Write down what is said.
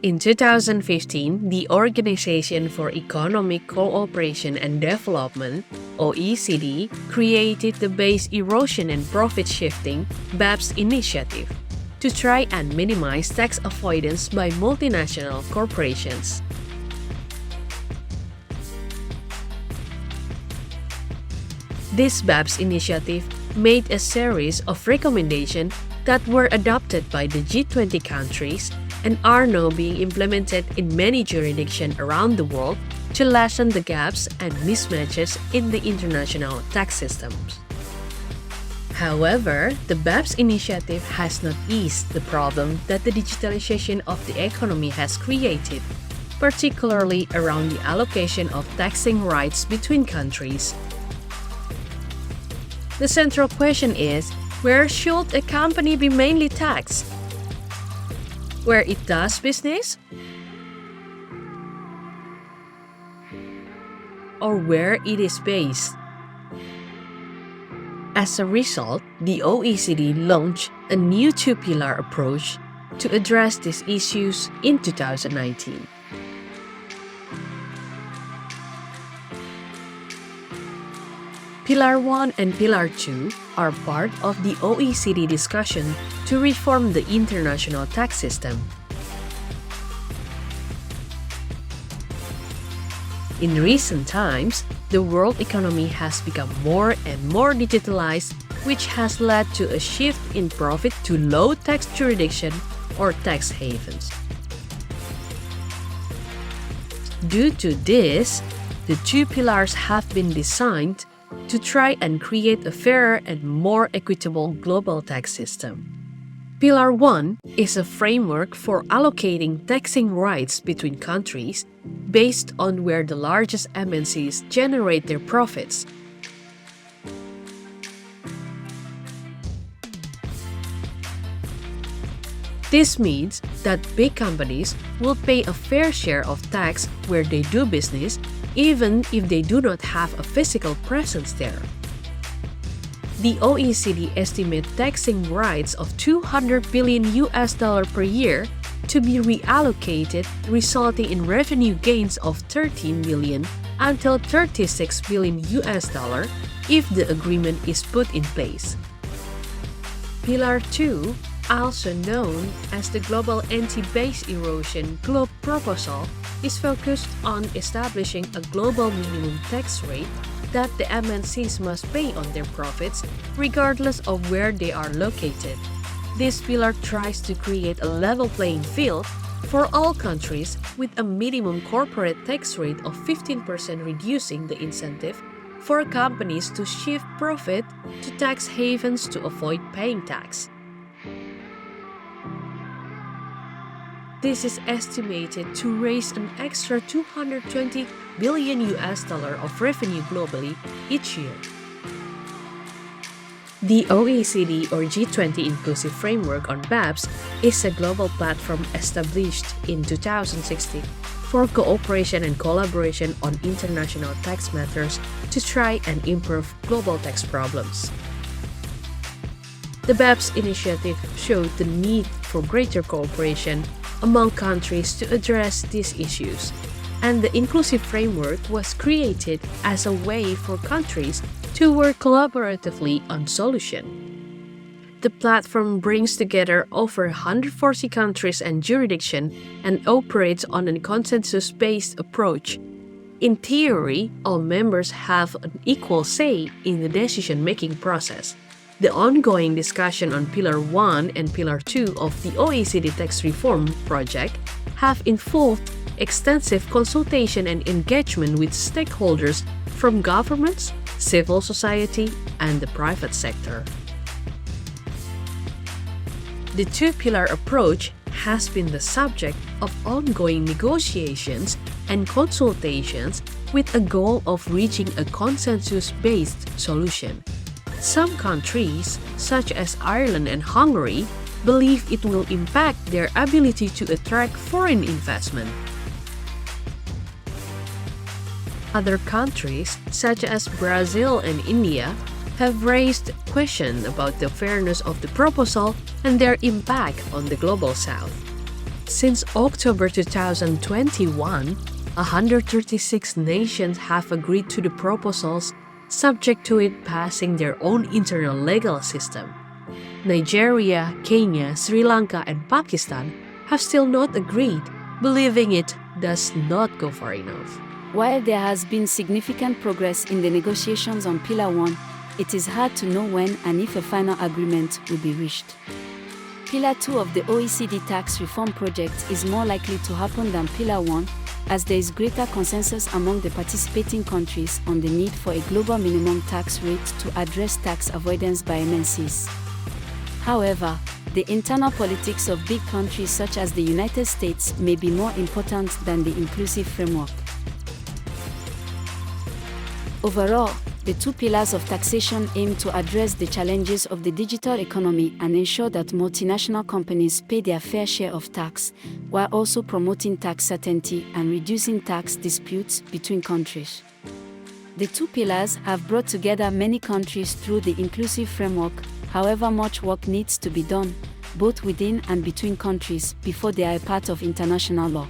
In 2015, the Organization for Economic Cooperation and Development, OECD, created the Base Erosion and Profit Shifting (BEPS) initiative to try and minimize tax avoidance by multinational corporations. This BEPS initiative made a series of recommendations that were adopted by the G20 countries and are now being implemented in many jurisdictions around the world to lessen the gaps and mismatches in the international tax systems. However, the BEPS initiative has not eased the problem that the digitalization of the economy has created, particularly around the allocation of taxing rights between countries. The central question is, where should a company be mainly taxed? Where it does business? Or where it is based? As a result, the OECD launched a new two-pillar approach to address these issues in 2019. Pillar 1 and Pillar 2 are part of the OECD discussion to reform the international tax system. In recent times, the world economy has become more and more digitalized, which has led to a shift in profit to low-tax jurisdiction or tax havens. Due to this, the two pillars have been designed to try and create a fairer and more equitable global tax system. Pillar 1 is a framework for allocating taxing rights between countries based on where the largest MNCs generate their profits. This means that big companies will pay a fair share of tax where they do business, even if they do not have a physical presence there. The OECD estimates taxing rights of $200 billion per year to be reallocated, resulting in revenue gains of $13 billion until $36 billion if the agreement is put in place. Pillar 2, also known as the Global Anti-Base Erosion GLOBE proposal, is focused on establishing a global minimum tax rate that the MNCs must pay on their profits regardless of where they are located. This pillar tries to create a level playing field for all countries with a minimum corporate tax rate of 15%, reducing the incentive for companies to shift profit to tax havens to avoid paying tax. This is estimated to raise an extra $220 billion of revenue globally each year. The OECD or G20 Inclusive Framework on BEPS is a global platform established in 2016 for cooperation and collaboration on international tax matters to try and improve global tax problems. The BEPS initiative showed the need for greater cooperation among countries to address these issues, and the inclusive framework was created as a way for countries to work collaboratively on solutions. The platform brings together over 140 countries and jurisdictions and operates on a consensus-based approach. In theory, all members have an equal say in the decision-making process. The ongoing discussion on Pillar 1 and Pillar 2 of the OECD Tax Reform Project have involved extensive consultation and engagement with stakeholders from governments, civil society, and the private sector. The two-pillar approach has been the subject of ongoing negotiations and consultations with a goal of reaching a consensus-based solution. Some countries, such as Ireland and Hungary, believe it will impact their ability to attract foreign investment. Other countries, such as Brazil and India, have raised questions about the fairness of the proposal and their impact on the Global South. Since October 2021, 136 nations have agreed to the proposals, subject to it passing their own internal legal system. Nigeria, Kenya, Sri Lanka, and Pakistan have still not agreed, believing it does not go far enough. While there has been significant progress in the negotiations on Pillar 1, it is hard to know when and if a final agreement will be reached. Pillar 2 of the OECD tax reform project is more likely to happen than Pillar 1, as there is greater consensus among the participating countries on the need for a global minimum tax rate to address tax avoidance by MNCs. However, the internal politics of big countries such as the United States may be more important than the inclusive framework. Overall, the two pillars of taxation aim to address the challenges of the digital economy and ensure that multinational companies pay their fair share of tax, while also promoting tax certainty and reducing tax disputes between countries. The two pillars have brought together many countries through the inclusive framework. However, much work needs to be done, both within and between countries, before they are a part of international law.